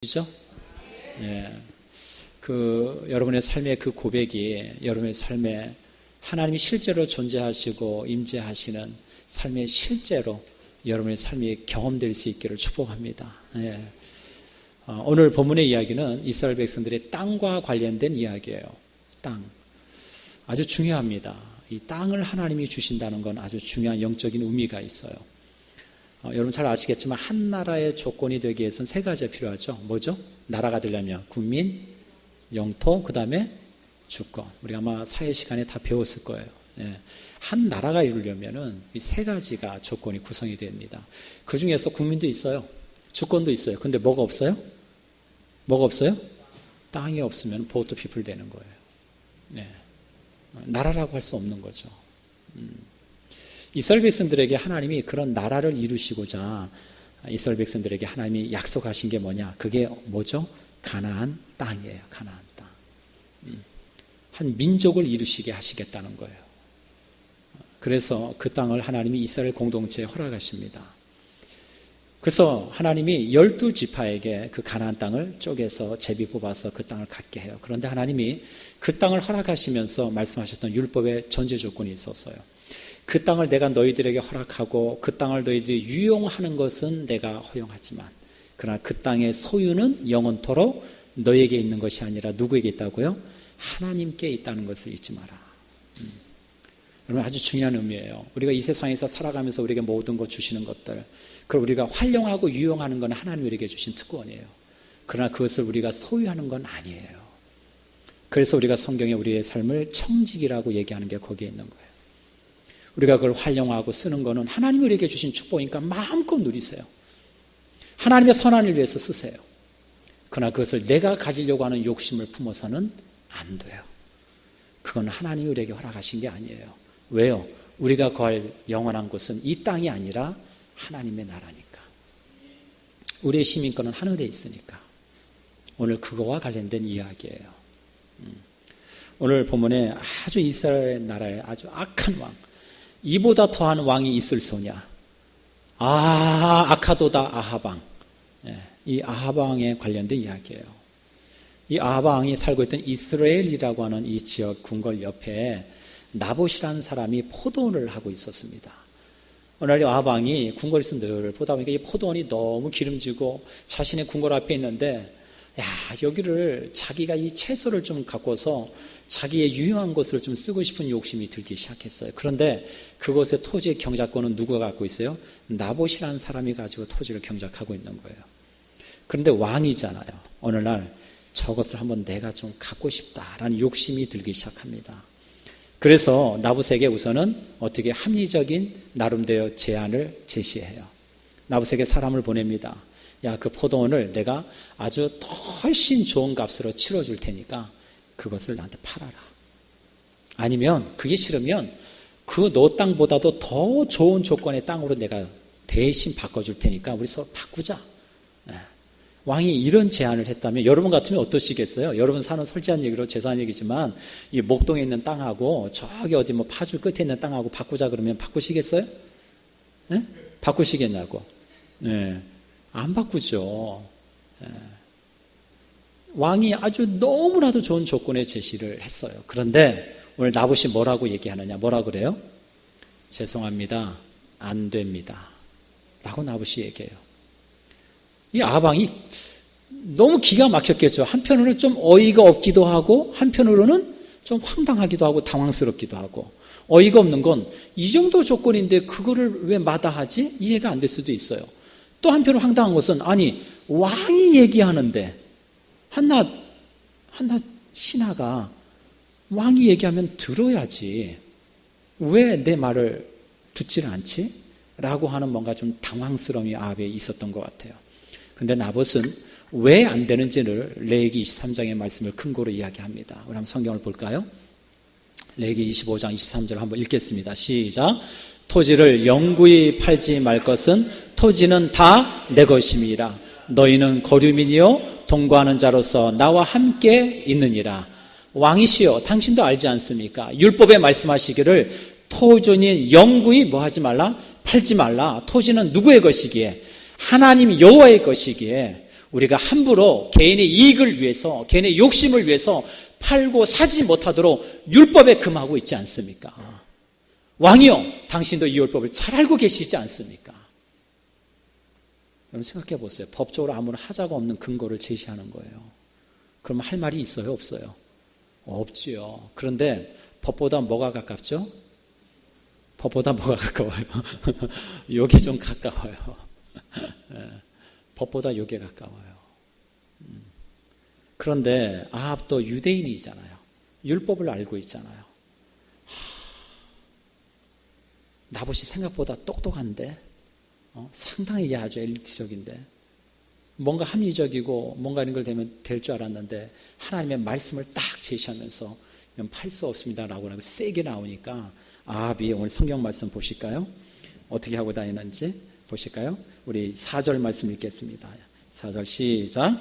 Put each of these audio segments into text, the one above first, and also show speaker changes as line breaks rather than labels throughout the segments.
그죠? 예. 여러분의 삶의 그 고백이 여러분의 삶에 하나님이 실제로 존재하시고 임재하시는 삶의 실제로 여러분의 삶이 경험될 수 있기를 축복합니다. 예. 오늘 본문의 이야기는 이스라엘 백성들의 땅과 관련된 이야기예요. 땅. 아주 중요합니다. 이 땅을 하나님이 주신다는 건 아주 중요한 영적인 의미가 있어요. 여러분 잘 아시겠지만 한 나라의 조건이 되기 위해서는 세 가지가 필요하죠. 뭐죠? 나라가 되려면 국민, 영토, 그 다음에 주권. 우리가 아마 사회 시간에 다 배웠을 거예요. 예. 한 나라가 이루려면은 이 세 가지가 조건이 구성이 됩니다. 그 중에서 국민도 있어요. 주권도 있어요. 근데 뭐가 없어요? 뭐가 없어요? 땅이 없으면 보트 피플 되는 거예요. 예. 나라라고 할 수 없는 거죠. 이스라엘 백성들에게 하나님이 그런 나라를 이루시고자 이스라엘 백성들에게 하나님이 약속하신 게 뭐냐? 그게 뭐죠? 가나안 땅이에요. 가나안 땅. 한 민족을 이루시게 하시겠다는 거예요. 그래서 그 땅을 하나님이 이스라엘 공동체에 허락하십니다. 그래서 하나님이 12지파에게 그 가나안 땅을 쪼개서 제비 뽑아서 그 땅을 갖게 해요. 그런데 하나님이 그 땅을 허락하시면서 말씀하셨던 율법의 전제 조건이 있었어요. 그 땅을 내가 너희들에게 허락하고 그 땅을 너희들이 유용하는 것은 내가 허용하지만 그러나 그 땅의 소유는 영원토록 너에게 있는 것이 아니라 누구에게 있다고요? 하나님께 있다는 것을 잊지 마라. 여러분 아주 중요한 의미예요. 우리가 이 세상에서 살아가면서 우리에게 모든 것 주시는 것들 그걸 우리가 활용하고 유용하는 건 하나님이 우리에게 주신 특권이에요. 그러나 그것을 우리가 소유하는 건 아니에요. 그래서 우리가 성경에 우리의 삶을 청직이라고 얘기하는 게 거기에 있는 거예요. 우리가 그걸 활용하고 쓰는 거는 하나님이 우리에게 주신 축복이니까 마음껏 누리세요. 하나님의 선한을 위해서 쓰세요. 그러나 그것을 내가 가지려고 하는 욕심을 품어서는 안 돼요. 그건 하나님이 우리에게 허락하신 게 아니에요. 왜요? 우리가 거할 영원한 곳은 이 땅이 아니라 하나님의 나라니까. 우리의 시민권은 하늘에 있으니까. 오늘 그거와 관련된 이야기예요. 오늘 본문에 아주 이스라엘 나라의 아주 악한 왕, 이보다 더한 왕이 있을소냐? 아카도다 아하방. 이 아하방에 관련된 이야기예요. 이 아하방이 살고 있던 이스라엘이라고 하는 이 지역 궁궐 옆에 나봇이라는 사람이 포도원을 하고 있었습니다. 어느 날 아하방이 궁궐에서 늘 보다 보니까 이 포도원이 너무 기름지고 자신의 궁궐 앞에 있는데 여기를 자기가 이 채소를 좀 갖고서 자기의 유용한 것을 좀 쓰고 싶은 욕심이 들기 시작했어요. 그런데 그곳의 토지의 경작권은 누가 갖고 있어요? 나봇이라는 사람이 가지고 토지를 경작하고 있는 거예요. 그런데 왕이잖아요. 어느 날 저것을 한번 내가 좀 갖고 싶다라는 욕심이 들기 시작합니다. 그래서 나봇에게 우선은 어떻게 합리적인 나름대로 제안을 제시해요. 나봇에게 사람을 보냅니다. 그 포도원을 내가 아주 훨씬 좋은 값으로 치러줄 테니까 그것을 나한테 팔아라. 아니면 그게 싫으면 그 너 땅보다도 더 좋은 조건의 땅으로 내가 대신 바꿔줄 테니까 우리 서로 바꾸자. 왕이 이런 제안을 했다면 여러분 같으면 어떠시겠어요? 여러분 사는 솔직한 얘기로 죄송한 얘기지만 이 목동에 있는 땅하고 저기 어디 파주 끝에 있는 땅하고 바꾸자 그러면 바꾸시겠어요? 네? 바꾸시겠냐고. 네. 안 바꾸죠. 왕이 아주 너무나도 좋은 조건의 제시를 했어요. 그런데 오늘 나봇이 뭐라고 얘기하느냐? 뭐라 그래요? 죄송합니다. 안 됩니다. 라고 나봇이 얘기해요. 이 아방이 너무 기가 막혔겠죠. 한편으로는 좀 어이가 없기도 하고 한편으로는 좀 황당하기도 하고 당황스럽기도 하고 어이가 없는 건 이 정도 조건인데 그거를 왜 마다하지? 이해가 안 될 수도 있어요. 또 한편으로 황당한 것은 아니 왕이 얘기하는데 한낱 신하가 왕이 얘기하면 들어야지 왜 내 말을 듣지를 않지? 라고 하는 뭔가 좀 당황스러움이 아합에 있었던 것 같아요. 그런데 나봇은 왜 안 되는지를 레위기 23장의 말씀을 근거로 이야기합니다. 우리 한번 성경을 볼까요? 레위기 25장 23절 한번 읽겠습니다. 시작. 토지를 영구히 팔지 말 것은 토지는 다 내 것임이라. 너희는 거류민이요 동거하는 자로서 나와 함께 있느니라. 왕이시여 당신도 알지 않습니까? 율법에 말씀하시기를 토지는 영구히 뭐하지 말라? 팔지 말라. 토지는 누구의 것이기에? 하나님 여호와의 것이기에 우리가 함부로 개인의 이익을 위해서, 개인의 욕심을 위해서 팔고 사지 못하도록 율법에 금하고 있지 않습니까? 왕이요, 당신도 이 율법을 잘 알고 계시지 않습니까? 여러분 생각해 보세요. 법적으로 아무런 하자가 없는 근거를 제시하는 거예요. 그럼 할 말이 있어요, 없어요? 없지요. 그런데 법보다 뭐가 가깝죠? 법보다 뭐가 가까워요? 요게 좀 가까워요. 법보다 요게 가까워요. 그런데 아합도 유대인이잖아요. 율법을 알고 있잖아요. 나봇이 생각보다 똑똑한데, 상당히 아주 엘리트적인데, 뭔가 합리적이고 뭔가 이런 걸 되면 될 줄 알았는데 하나님의 말씀을 딱 제시하면서 팔 수 없습니다라고 세게 나오니까 아합이, 오늘 성경 말씀 보실까요? 어떻게 하고 다니는지 보실까요? 우리 4절 말씀 읽겠습니다. 4절 시작.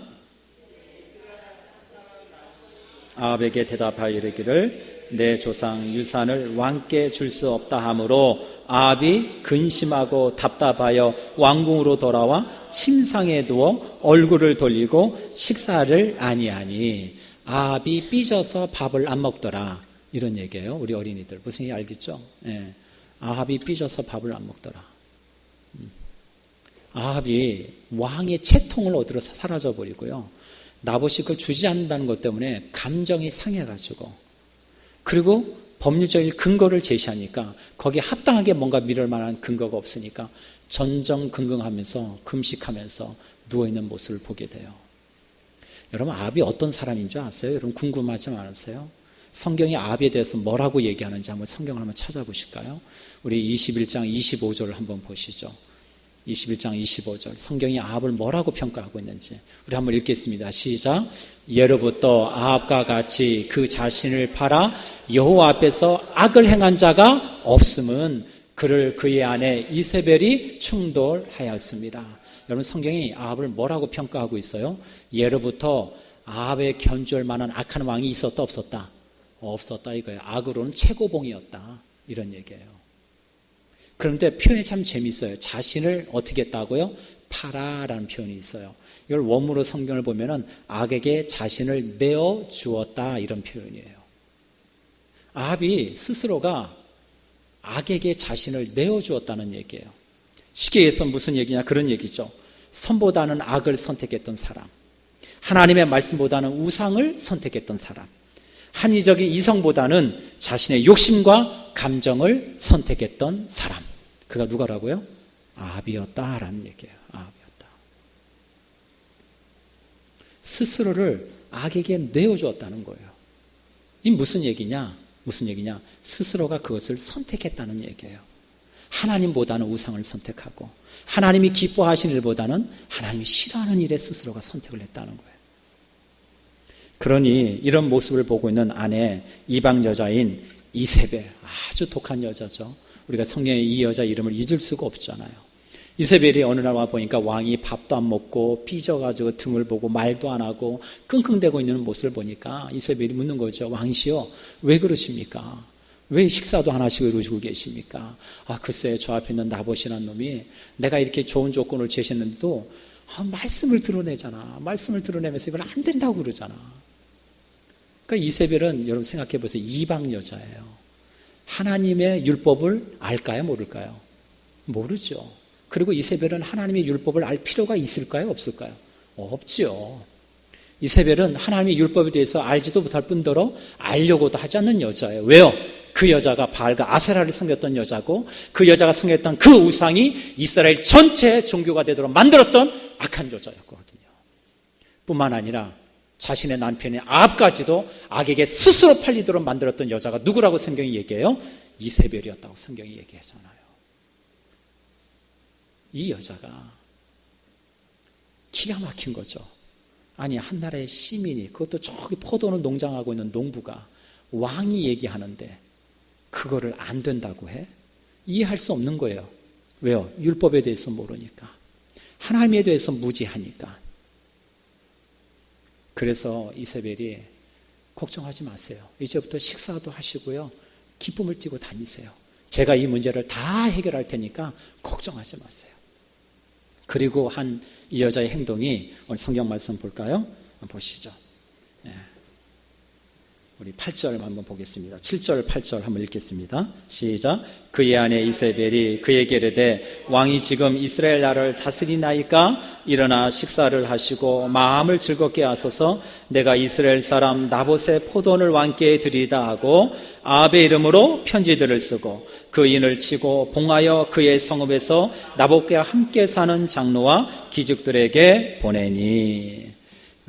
아합에게 대답하여 이르기를 내 조상 유산을 왕께 줄 수 없다 하므로 아합이 근심하고 답답하여 왕궁으로 돌아와 침상에 누워 얼굴을 돌리고 식사를 아니하니. 아합이 삐져서 밥을 안 먹더라, 이런 얘기예요. 우리 어린이들 무슨 얘기 알겠죠? 예. 아합이 삐져서 밥을 안 먹더라. 아합이 왕의 채통을 얻으러 사라져 버리고요, 나봇이 그걸 주지 않는다는 것 때문에 감정이 상해가지고, 그리고 법률적인 근거를 제시하니까 거기에 합당하게 뭔가 미룰 만한 근거가 없으니까 전전긍긍하면서 금식하면서 누워있는 모습을 보게 돼요. 여러분, 아합이 어떤 사람인 줄 아세요? 여러분 궁금하지 않으세요? 성경이 아합에 대해서 뭐라고 얘기하는지 한번 성경을 한번 찾아보실까요? 우리 21장 25절을 한번 보시죠. 21장 25절, 성경이 아합을 뭐라고 평가하고 있는지 우리 한번 읽겠습니다. 시작. 예로부터 아합과 같이 그 자신을 팔아 여호와 앞에서 악을 행한 자가 없음은 그를 그의 아내 이세벨이 충돌하였습니다. 여러분, 성경이 아합을 뭐라고 평가하고 있어요? 예로부터 아합에 견주할 만한 악한 왕이 있었다, 없었다? 없었다 이거예요. 악으로는 최고봉이었다, 이런 얘기예요. 그런데 표현이 참 재미있어요. 자신을 어떻게 했다고요? 팔아라는 표현이 있어요. 이걸 원문으로 성경을 보면은 악에게 자신을 내어 주었다, 이런 표현이에요. 아합이 스스로가 악에게 자신을 내어 주었다는 얘기예요. 쉽게 해서 무슨 얘기냐, 그런 얘기죠. 선보다는 악을 선택했던 사람, 하나님의 말씀보다는 우상을 선택했던 사람, 합리적인 이성보다는 자신의 욕심과 감정을 선택했던 사람, 그가 누가라고요? 아합이었다라는 얘기예요. 아합이었다. 스스로를 악에게 내어주었다는 거예요. 이 무슨 얘기냐? 무슨 얘기냐? 스스로가 그것을 선택했다는 얘기예요. 하나님보다는 우상을 선택하고 하나님이 기뻐하시는 일보다는 하나님이 싫어하는 일에 스스로가 선택을 했다는 거예요. 그러니 이런 모습을 보고 있는 아내, 이방 여자인 이세벨, 아주 독한 여자죠. 우리가 성경에 이 여자 이름을 잊을 수가 없잖아요. 이세벨이 어느 날 와 보니까 왕이 밥도 안 먹고 삐져가지고 등을 보고 말도 안 하고 끙끙대고 있는 모습을 보니까 이세벨이 묻는 거죠. 왕이시여, 왜 그러십니까? 왜 식사도 하나씩 이루시고 계십니까? 글쎄, 저 앞에 있는 나봇이라는 놈이 내가 이렇게 좋은 조건을 제시했는데도 말씀을 드러내잖아. 말씀을 드러내면서 이건 안 된다고 그러잖아. 그러니까 이세벨은 여러분 생각해 보세요. 이방 여자예요. 하나님의 율법을 알까요, 모를까요? 모르죠. 그리고 이세벨은 하나님의 율법을 알 필요가 있을까요, 없을까요? 없죠. 이세벨은 하나님의 율법에 대해서 알지도 못할 뿐더러 알려고도 하지 않는 여자예요. 왜요? 그 여자가 바알과 아세라를 섬겼던 여자고, 그 여자가 섬겼던 그 우상이 이스라엘 전체의 종교가 되도록 만들었던 악한 여자였거든요. 뿐만 아니라 자신의 남편의 아합까지도 악에게 스스로 팔리도록 만들었던 여자가 누구라고 성경이 얘기해요? 이세벨이었다고 성경이 얘기하잖아요. 이 여자가 기가 막힌 거죠. 아니, 한 나라의 시민이, 그것도 저기 포도를 농장하고 있는 농부가 왕이 얘기하는데 그거를 안 된다고 해? 이해할 수 없는 거예요. 왜요? 율법에 대해서 모르니까, 하나님에 대해서 무지하니까. 그래서 이세벨이 걱정하지 마세요. 이제부터 식사도 하시고요, 기쁨을 띠고 다니세요. 제가 이 문제를 다 해결할 테니까 걱정하지 마세요. 그리고 한 이 여자의 행동이 오늘 성경 말씀 볼까요? 보시죠. 우리 8절 한번 보겠습니다. 7절, 8절 한번 읽겠습니다. 시작. 그의 아내 이세벨이 그에게 이르되 왕이 지금 이스라엘 나라를 다스리나이까? 일어나 식사를 하시고 마음을 즐겁게 하소서. 내가 이스라엘 사람 나봇의 포도원을 왕께 드리다 하고 아합의 이름으로 편지들을 쓰고 그 인을 치고 봉하여 그의 성읍에서 나봇과 함께 사는 장로와 기죽들에게 보내니.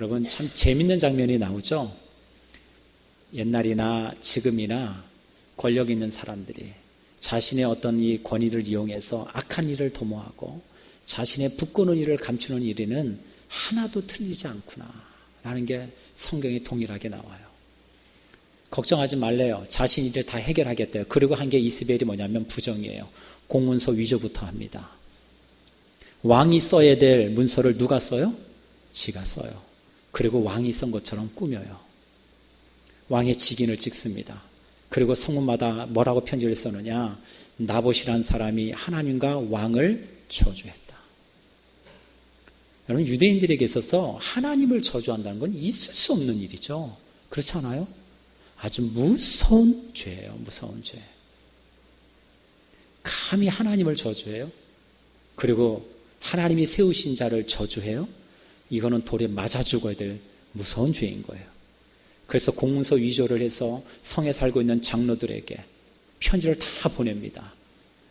여러분 참 재밌는 장면이 나오죠. 옛날이나 지금이나 권력 있는 사람들이 자신의 어떤 이 권위를 이용해서 악한 일을 도모하고 자신의 부끄러운 일을 감추는 일에는 하나도 틀리지 않구나 라는 게 성경에 동일하게 나와요. 걱정하지 말래요. 자신 일을 다 해결하겠대요. 그리고 한 게 이세벨이 뭐냐면 부정이에요. 공문서 위조부터 합니다. 왕이 써야 될 문서를 누가 써요? 지가 써요. 그리고 왕이 쓴 것처럼 꾸며요. 왕의 직인을 찍습니다. 그리고 성문마다 뭐라고 편지를 써느냐? 나봇이라는 사람이 하나님과 왕을 저주했다. 여러분 유대인들에게 있어서 하나님을 저주한다는 건 있을 수 없는 일이죠. 그렇지 않아요? 아주 무서운 죄예요. 무서운 죄. 감히 하나님을 저주해요? 그리고 하나님이 세우신 자를 저주해요? 이거는 돌에 맞아 죽어야 될 무서운 죄인 거예요. 그래서 공문서 위조를 해서 성에 살고 있는 장로들에게 편지를 다 보냅니다.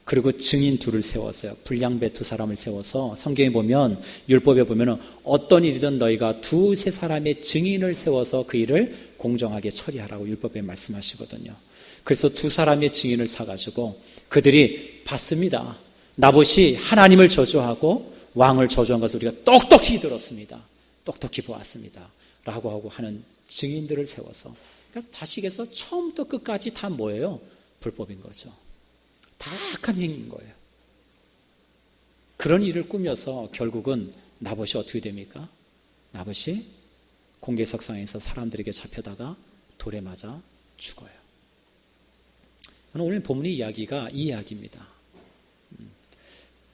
그리고 증인 둘을 세웠어요. 불량배 두 사람을 세워서 성경에 보면 율법에 보면 어떤 일이든 너희가 두세 사람의 증인을 세워서 그 일을 공정하게 처리하라고 율법에 말씀하시거든요. 그래서 두 사람의 증인을 사가지고 그들이 봤습니다. 나봇이 하나님을 저주하고 왕을 저주한 것을 우리가 똑똑히 들었습니다. 똑똑히 보았습니다. 라고 하고 하는 증인들을 세워서 그러니까 다시겠어 처음부터 끝까지 다 뭐예요? 불법인 거죠. 다 악한 행위인 거예요. 그런 일을 꾸며서 결국은 나봇이 어떻게 됩니까? 나봇이 공개석상에서 사람들에게 잡혀다가 돌에 맞아 죽어요. 오늘 본문의 이야기가 이 이야기입니다.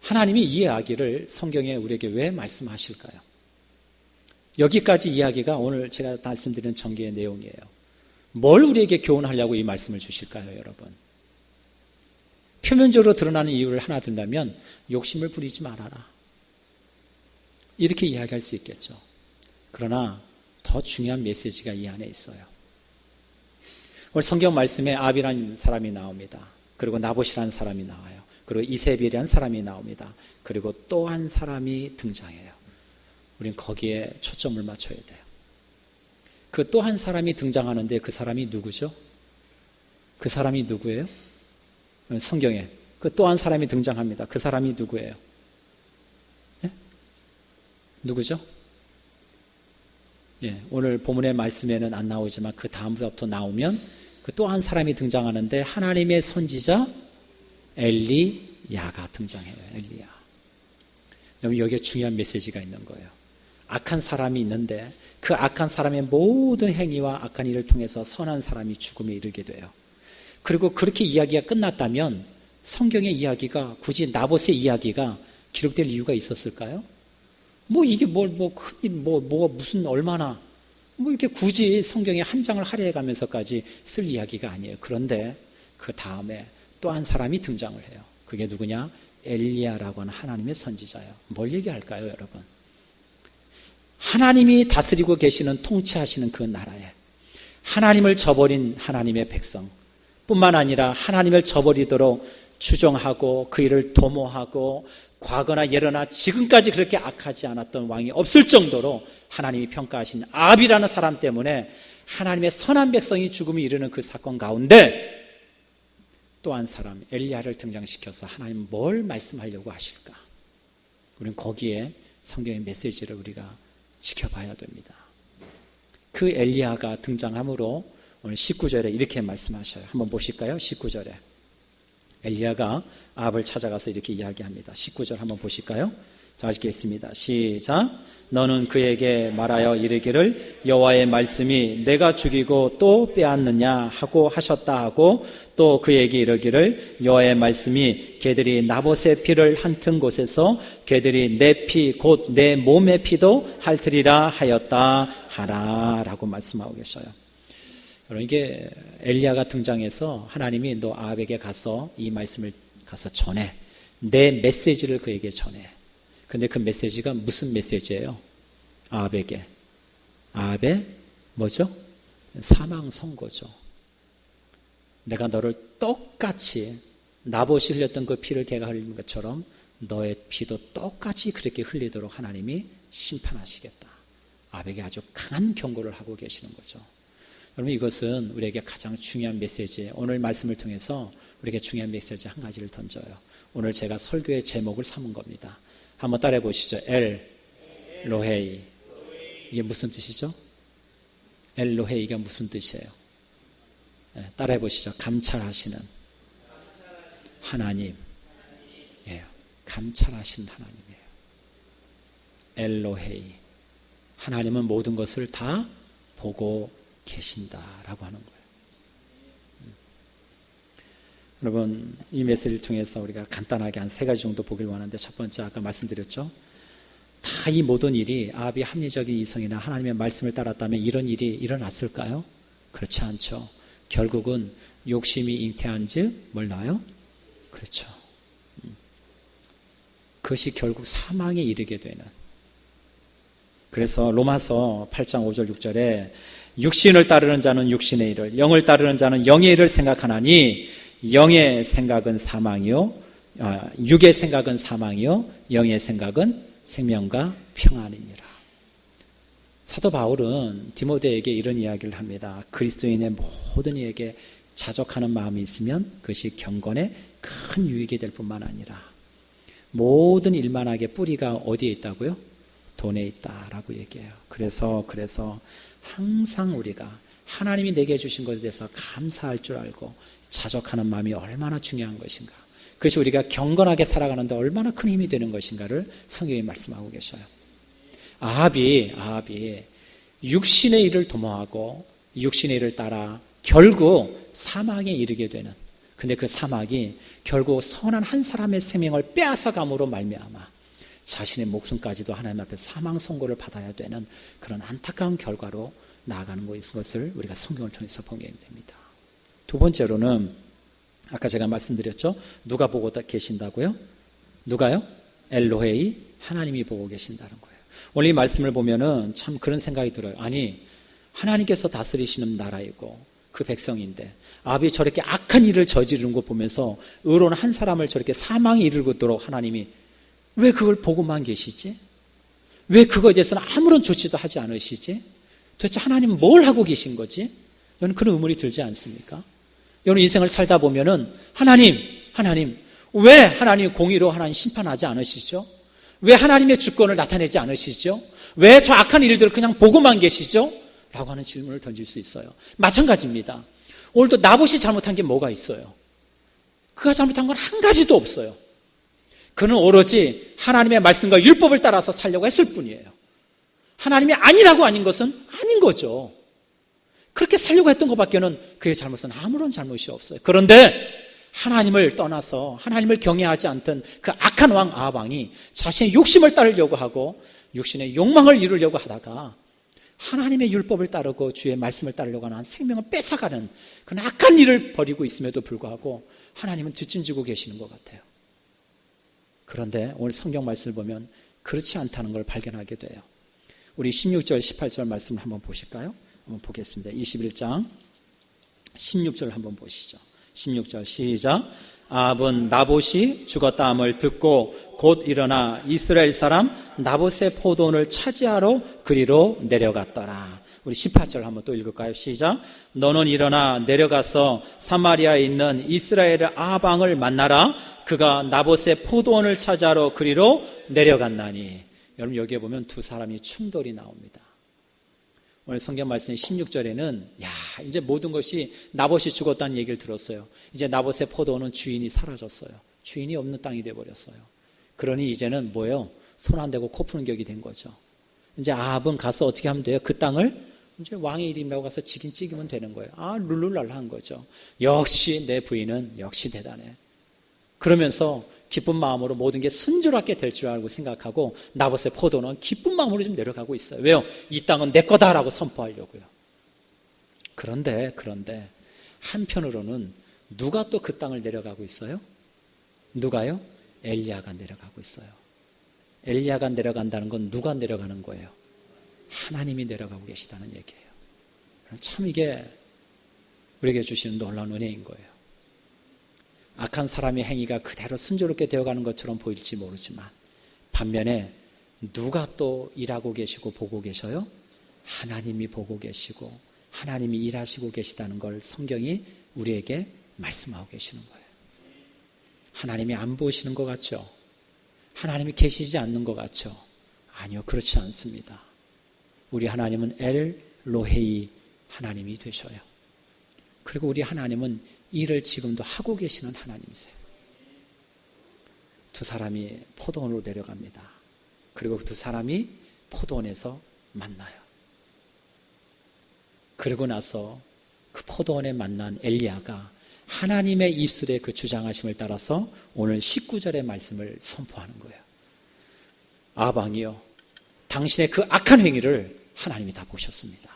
하나님이 이 이야기를 성경에 우리에게 왜 말씀하실까요? 여기까지 이야기가 오늘 제가 말씀드리는 전개의 내용이에요. 뭘 우리에게 교훈하려고 이 말씀을 주실까요, 여러분? 표면적으로 드러나는 이유를 하나 든다면 욕심을 부리지 말아라. 이렇게 이야기할 수 있겠죠. 그러나 더 중요한 메시지가 이 안에 있어요. 오늘 성경 말씀에 아합이라는 사람이 나옵니다. 그리고 나봇이라는 사람이 나와요. 그리고 이세벨이라는 사람이 나옵니다. 그리고 또 한 사람이 등장해요. 우린 거기에 초점을 맞춰야 돼요. 그 또 한 사람이 등장하는데 그 사람이 누구죠? 그 사람이 누구예요? 성경에 그 또 한 사람이 등장합니다. 그 사람이 누구예요? 예? 누구죠? 예, 오늘 본문의 말씀에는 안 나오지만 그 다음부터 나오면 그 또 한 사람이 등장하는데 하나님의 선지자 엘리야가 등장해요. 엘리야. 여러분 여기에 중요한 메시지가 있는 거예요. 악한 사람이 있는데 그 악한 사람의 모든 행위와 악한 일을 통해서 선한 사람이 죽음에 이르게 돼요. 그리고 그렇게 이야기가 끝났다면 성경의 이야기가 굳이 나봇의 이야기가 기록될 이유가 있었을까요? 이게 뭐가 무슨 얼마나 이렇게 굳이 성경에 한 장을 할애해 가면서까지 쓸 이야기가 아니에요. 그런데 그 다음에 또 한 사람이 등장을 해요. 그게 누구냐? 엘리야라고 하는 하나님의 선지자예요. 뭘 얘기할까요, 여러분? 하나님이 다스리고 계시는 통치하시는 그 나라에 하나님을 저버린 하나님의 백성 뿐만 아니라 하나님을 저버리도록 추종하고 그 일을 도모하고 과거나 예로나 지금까지 그렇게 악하지 않았던 왕이 없을 정도로 하나님이 평가하신 아합이라는 사람 때문에 하나님의 선한 백성이 죽음에 이르는 그 사건 가운데 또 한 사람 엘리야를 등장시켜서 하나님 뭘 말씀하려고 하실까? 우리는 거기에 성경의 메시지를 우리가 지켜봐야 됩니다. 그 엘리야가 등장함으로 오늘 19절에 이렇게 말씀하셔요. 한번 보실까요? 19절에 엘리야가 아합을 찾아가서 이렇게 이야기합니다. 19절 한번 보실까요? 자, 읽겠습니다. 시작. 너는 그에게 말하여 이르기를 여호와의 말씀이 내가 죽이고 또 빼앗느냐 하고 하셨다 하고 또 그에게 이르기를 여호와의 말씀이 개들이 나봇의 피를 핥은 곳에서 개들이 내 피 곧 내 몸의 피도 핥으리라 하였다 하라 라고 말씀하고 계셔요. 여러분, 이게 엘리야가 등장해서 하나님이 너 아합에게 가서 이 말씀을 가서 전해, 내 메시지를 그에게 전해. 근데 그 메시지가 무슨 메시지예요? 아합에게. 아합의 뭐죠? 사망 선고죠. 내가 너를 똑같이 나봇이 흘렸던 그 피를 걔가 흘린 것처럼 너의 피도 똑같이 그렇게 흘리도록 하나님이 심판하시겠다. 아합에게 아주 강한 경고를 하고 계시는 거죠. 여러분, 이것은 우리에게 가장 중요한 메시지, 오늘 말씀을 통해서 우리에게 중요한 메시지 한 가지를 던져요. 오늘 제가 설교의 제목을 삼은 겁니다. 한번 따라해 보시죠. 엘 로헤이. 이게 무슨 뜻이죠? 엘 로헤이가 무슨 뜻이에요? 네, 따라해 보시죠. 감찰하시는 하나님. 예, 감찰하시는 하나님이에요. 엘 로헤이. 하나님은 모든 것을 다 보고 계신다라고 하는 거예요. 여러분, 이 메시지를 통해서 우리가 간단하게 한 3가지 정도 보길 원하는데, 첫 번째 아까 말씀드렸죠. 다 이 모든 일이 아합이 합리적인 이성이나 하나님의 말씀을 따랐다면 이런 일이 일어났을까요? 그렇지 않죠. 결국은 욕심이 잉태한 즉 뭘 낳아요? 그렇죠. 그것이 결국 사망에 이르게 되는. 그래서 로마서 8장 5절 6절에 육신을 따르는 자는 육신의 일을, 영을 따르는 자는 영의 일을 생각하나니 영의 생각은 사망이요, 육의 생각은 사망이요, 영의 생각은 생명과 평안이니라. 사도 바울은 디모데에게 이런 이야기를 합니다. 그리스도인의 모든 이에게 자족하는 마음이 있으면 그것이 경건에 큰 유익이 될 뿐만 아니라 모든 일만하게 뿌리가 어디에 있다고요? 돈에 있다라고 얘기해요. 그래서 항상 우리가 하나님이 내게 주신 것에 대해서 감사할 줄 알고 자족하는 마음이 얼마나 중요한 것인가, 그것이 우리가 경건하게 살아가는데 얼마나 큰 힘이 되는 것인가를 성경이 말씀하고 계셔요. 아합이 육신의 일을 도모하고 육신의 일을 따라 결국 사망에 이르게 되는, 근데 그 사망이 결국 선한 한 사람의 생명을 빼앗아감으로 말미암아 자신의 목숨까지도 하나님 앞에 사망 선고를 받아야 되는 그런 안타까운 결과로 나아가는 것을 우리가 성경을 통해서 보게 됩니다. 두 번째로는 아까 제가 말씀드렸죠. 누가 보고 계신다고요? 누가요? 엘로헤이, 하나님이 보고 계신다는 거예요. 오늘 이 말씀을 보면은 참 그런 생각이 들어요. 아니, 하나님께서 다스리시는 나라이고 그 백성인데 아합이 저렇게 악한 일을 저지르는 거 보면서 의로운 한 사람을 저렇게 사망에 이르도록 하나님이 왜 그걸 보고만 계시지? 왜 그거에 대해서는 아무런 조치도 하지 않으시지? 도대체 하나님은 뭘 하고 계신 거지? 여러분, 그런 의문이 들지 않습니까? 여러분, 인생을 살다 보면은 하나님 왜 하나님 공의로 하나님 심판하지 않으시죠? 왜 하나님의 주권을 나타내지 않으시죠? 왜 저 악한 일들을 그냥 보고만 계시죠? 라고 하는 질문을 던질 수 있어요. 마찬가지입니다. 오늘도 나봇이 잘못한 게 뭐가 있어요? 그가 잘못한 건 한 가지도 없어요. 그는 오로지 하나님의 말씀과 율법을 따라서 살려고 했을 뿐이에요. 하나님이 아니라고 아닌 것은 아닌 거죠. 그렇게 살려고 했던 것밖에는 그의 잘못은 아무런 잘못이 없어요. 그런데 하나님을 떠나서 하나님을 경외하지 않던 그 악한 왕 아합 왕이 자신의 욕심을 따르려고 하고 육신의 욕망을 이루려고 하다가 하나님의 율법을 따르고 주의 말씀을 따르려고 하는 생명을 뺏어가는 그런 악한 일을 벌이고 있음에도 불구하고 하나님은 뒷짐지고 계시는 것 같아요. 그런데 오늘 성경 말씀을 보면 그렇지 않다는 걸 발견하게 돼요. 우리 16절 18절 말씀을 한번 보실까요? 한번 보겠습니다. 21장 16절 한번 보시죠. 16절 시작. 아합은 나봇이 죽었다 함을 듣고 곧 일어나 이스라엘 사람 나봇의 포도원을 차지하러 그리로 내려갔더라. 우리 18절 한번 또 읽을까요? 시작. 너는 일어나 내려가서 사마리아에 있는 이스라엘의 아합 왕을 만나라. 그가 나봇의 포도원을 차지하러 그리로 내려갔나니. 여러분, 여기에 보면 두 사람이 충돌이 나옵니다. 오늘 성경 말씀 16절에는 이제 모든 것이 나봇이 죽었다는 얘기를 들었어요. 이제 나봇의 포도원은 주인이 사라졌어요. 주인이 없는 땅이 되어버렸어요. 그러니 이제는 뭐예요? 손 안 대고 코 푸는 격이 된 거죠. 이제 아합은 가서 어떻게 하면 돼요? 그 땅을 이제 왕의 이름이라고 가서 찍으면 되는 거예요. 룰루랄라한 거죠. 역시 내 부인은 역시 대단해. 그러면서 기쁜 마음으로 모든 게 순조롭게 될 줄 알고 생각하고 나봇의 포도는 기쁜 마음으로 좀 내려가고 있어요. 왜요? 이 땅은 내 거다라고 선포하려고요. 그런데 한편으로는 누가 또 그 땅을 내려가고 있어요? 누가요? 엘리야가 내려가고 있어요. 엘리야가 내려간다는 건 누가 내려가는 거예요? 하나님이 내려가고 계시다는 얘기예요. 참 이게 우리에게 주시는 놀라운 은혜인 거예요. 악한 사람의 행위가 그대로 순조롭게 되어가는 것처럼 보일지 모르지만 반면에 누가 또 일하고 계시고 보고 계셔요? 하나님이 보고 계시고 하나님이 일하시고 계시다는 걸 성경이 우리에게 말씀하고 계시는 거예요. 하나님이 안 보시는 것 같죠? 하나님이 계시지 않는 것 같죠? 아니요, 그렇지 않습니다. 우리 하나님은 엘 로헤이 하나님이 되셔요. 그리고 우리 하나님은 일을 지금도 하고 계시는 하나님이세요. 두 사람이 포도원으로 내려갑니다. 그리고 두 사람이 포도원에서 만나요. 그러고 나서 그 포도원에 만난 엘리야가 하나님의 입술의 그 주장하심을 따라서 오늘 19절의 말씀을 선포하는 거예요. 아방이요, 당신의 그 악한 행위를 하나님이 다 보셨습니다.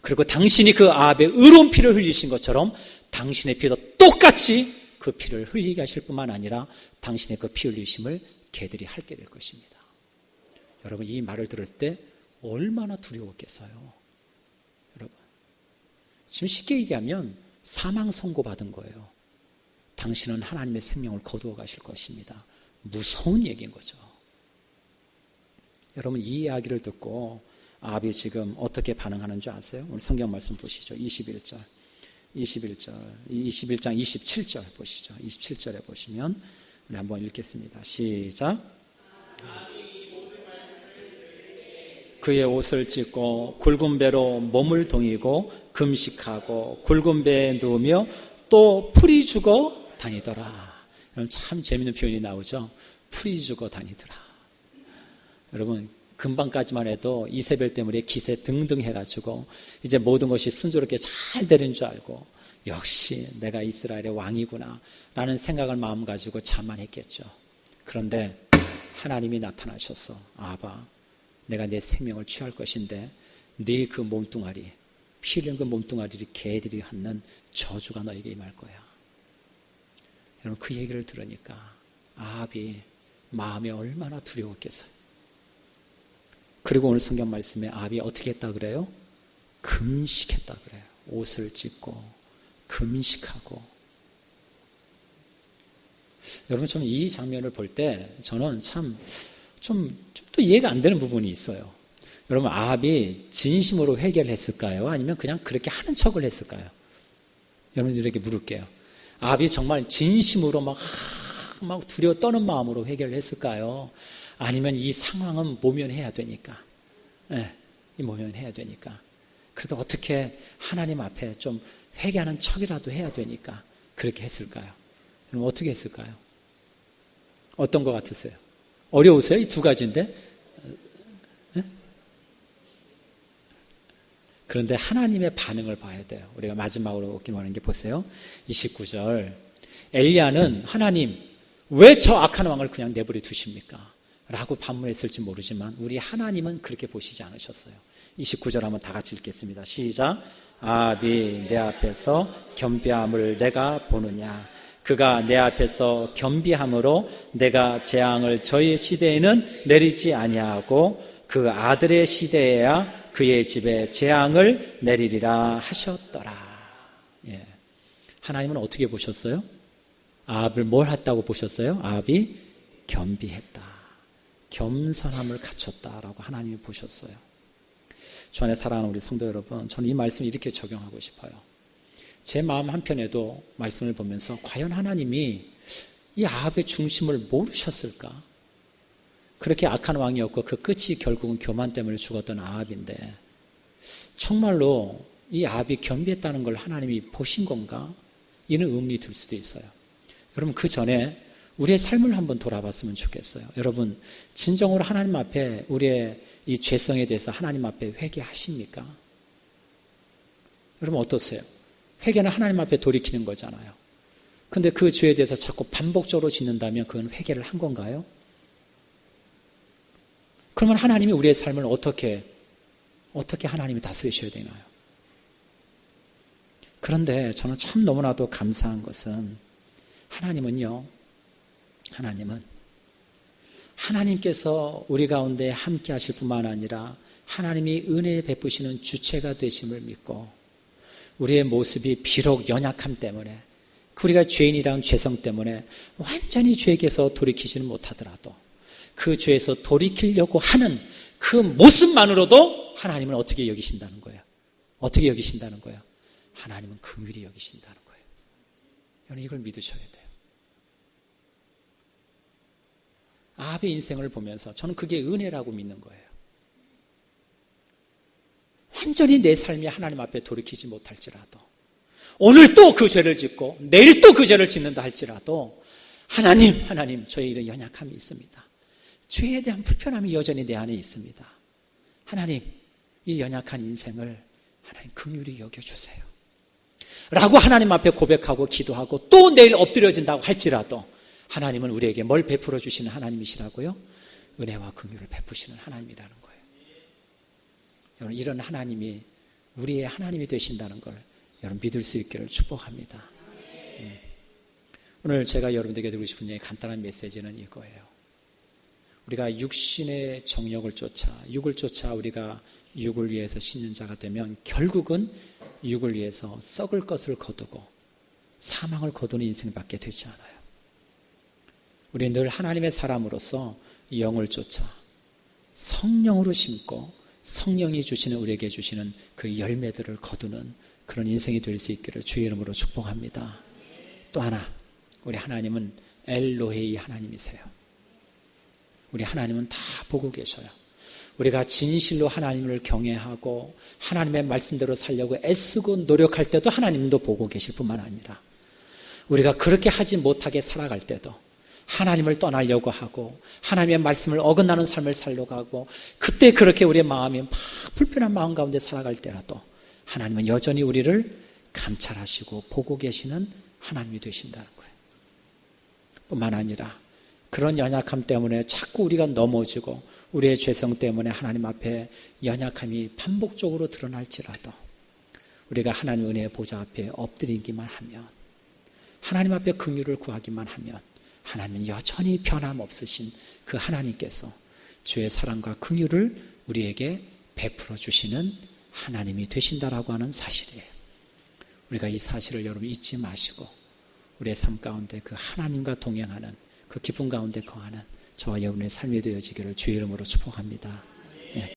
그리고 당신이 그 아합의 의로운 피를 흘리신 것처럼 당신의 피도 똑같이 그 피를 흘리게 하실 뿐만 아니라 당신의 그 피 흘리심을 개들이 할게 될 것입니다. 여러분, 이 말을 들을 때 얼마나 두려웠겠어요. 여러분, 지금 쉽게 얘기하면 사망 선고받은 거예요. 당신은 하나님의 생명을 거두어 가실 것입니다. 무서운 얘기인 거죠. 여러분, 이 이야기를 듣고 아합이 지금 어떻게 반응하는 줄 아세요? 오늘 성경 말씀 보시죠. 21장 27절 보시죠. 27절에 보시면 우리 한번 읽겠습니다. 시작. 그의 옷을 찢고 굵은 배로 몸을 동이고 금식하고 굵은 배에 누우며 또 풀이 죽어 다니더라. 여러분, 참 재밌는 표현이 나오죠. 풀이 죽어 다니더라. 여러분, 금방까지만 해도 이세벨 때문에 기세 등등 해가지고 이제 모든 것이 순조롭게 잘 되는 줄 알고 역시 내가 이스라엘의 왕이구나 라는 생각을 마음 가지고 자만했겠죠. 그런데 하나님이 나타나셔서 아바, 내가 내 생명을 취할 것인데 네 그 몸뚱아리, 피 흘린 그 몸뚱아리를 개들이 핥는 저주가 너에게 임할 거야. 여러분, 그 얘기를 들으니까 아합이 마음이 얼마나 두려웠겠어요. 그리고 오늘 성경 말씀에 아합이 어떻게 했다 그래요? 금식했다 그래요. 옷을 찢고 금식하고. 여러분, 저는 이 장면을 볼 때 저는 좀 또 이해가 안 되는 부분이 있어요. 여러분, 아합이 진심으로 회개를 했을까요? 아니면 그냥 그렇게 하는 척을 했을까요? 여러분들에게 물을게요. 아합이 정말 진심으로 막 두려워 떠는 마음으로 회개를 했을까요? 아니면 이 상황은 모면해야 되니까, 모면해야 되니까, 그래도 어떻게 하나님 앞에 좀 회개하는 척이라도 해야 되니까 그렇게 했을까요? 그럼 어떻게 했을까요? 어떤 것 같으세요? 어려우세요? 이 두 가지인데? 그런데 하나님의 반응을 봐야 돼요. 우리가 마지막으로 얻기 원하는 게 보세요. 29절. 엘리야는 하나님, 왜 저 악한 왕을 그냥 내버려 두십니까? 라고 반문했을지 모르지만 우리 하나님은 그렇게 보시지 않으셨어요. 29절 한번 다 같이 읽겠습니다. 시작. 아합이 내 앞에서 겸비함을 내가 보느냐? 그가 내 앞에서 겸비함으로 내가 재앙을 저희 시대에는 내리지 아니하고 그 아들의 시대에야 그의 집에 재앙을 내리리라 하셨더라. 예. 하나님은 어떻게 보셨어요? 아합을 뭘 했다고 보셨어요? 아합이 겸비했다, 겸손함을 갖췄다라고 하나님이 보셨어요. 주 안에 사랑하는 우리 성도 여러분, 저는 이 말씀을 이렇게 적용하고 싶어요. 제 마음 한편에도 말씀을 보면서 과연 하나님이 이 아합의 중심을 모르셨을까? 그렇게 악한 왕이었고 그 끝이 결국은 교만 때문에 죽었던 아합인데 정말로 이 아합이 겸비했다는 걸 하나님이 보신 건가? 이런 의문이 들 수도 있어요. 여러분, 그 전에 우리의 삶을 한번 돌아봤으면 좋겠어요. 여러분, 진정으로 하나님 앞에 우리의 이 죄성에 대해서 하나님 앞에 회개하십니까? 여러분 어떠세요? 회개는 하나님 앞에 돌이키는 거잖아요. 근데 그 죄에 대해서 자꾸 반복적으로 짓는다면 그건 회개를 한 건가요? 그러면 하나님이 우리의 삶을 어떻게 하나님이 다스리셔야 되나요? 그런데 저는 참 너무나도 감사한 것은 하나님께서 우리 가운데 함께 하실 뿐만 아니라 하나님이 은혜 베푸시는 주체가 되심을 믿고 우리의 모습이 비록 연약함 때문에 우리가 죄인이라는 죄성 때문에 완전히 죄에게서 돌이키지는 못하더라도 그 죄에서 돌이키려고 하는 그 모습만으로도 하나님은 어떻게 여기신다는 거예요? 어떻게 여기신다는 거예요? 하나님은 긍휼히 여기신다는 거예요. 여러분 이걸 믿으셔야 돼요. 아합의 인생을 보면서 저는 그게 은혜라고 믿는 거예요. 완전히 내 삶이 하나님 앞에 돌이키지 못할지라도 오늘 또 그 죄를 짓고 내일 또 그 죄를 짓는다 할지라도 하나님 저의 이런 연약함이 있습니다. 죄에 대한 불편함이 여전히 내 안에 있습니다. 하나님 이 연약한 인생을 하나님 긍휼히 여겨주세요 라고 하나님 앞에 고백하고 기도하고 또 내일 엎드려진다고 할지라도 하나님은 우리에게 뭘 베풀어 주시는 하나님이시라고요? 은혜와 긍휼을 베푸시는 하나님이라는 거예요. 여러분 이런 하나님이 우리의 하나님이 되신다는 걸 여러분 믿을 수 있기를 축복합니다. 오늘 제가 여러분들에게 드리고 싶은 간단한 메시지는 이거예요. 우리가 육신의 정욕을 쫓아 육을 쫓아 우리가 육을 위해서 신는 자가 되면 결국은 육을 위해서 썩을 것을 거두고 사망을 거두는 인생밖에 되지 않아요. 우리는 늘 하나님의 사람으로서 영을 쫓아 성령으로 심고 성령이 주시는 우리에게 주시는 그 열매들을 거두는 그런 인생이 될 수 있기를 주의 이름으로 축복합니다. 또 하나 우리 하나님은 엘로헤이 하나님이세요. 우리 하나님은 다 보고 계셔요. 우리가 진실로 하나님을 경외하고 하나님의 말씀대로 살려고 애쓰고 노력할 때도 하나님도 보고 계실 뿐만 아니라 우리가 그렇게 하지 못하게 살아갈 때도 하나님을 떠나려고 하고 하나님의 말씀을 어긋나는 삶을 살려고 하고 그때 그렇게 우리의 마음이 막 불편한 마음 가운데 살아갈 때라도 하나님은 여전히 우리를 감찰하시고 보고 계시는 하나님이 되신다는 거예요. 뿐만 아니라 그런 연약함 때문에 자꾸 우리가 넘어지고 우리의 죄성 때문에 하나님 앞에 연약함이 반복적으로 드러날지라도 우리가 하나님 은혜의 보좌 앞에 엎드리기만 하면 하나님 앞에 긍휼을 구하기만 하면 하나님은 여전히 변함없으신 그 하나님께서 주의 사랑과 긍휼을 우리에게 베풀어 주시는 하나님이 되신다라고 하는 사실이에요. 우리가 이 사실을 여러분 잊지 마시고 우리의 삶 가운데 그 하나님과 동행하는 그 기쁨 가운데 거하는 저와 여러분의 삶이 되어지기를 주의 이름으로 축복합니다.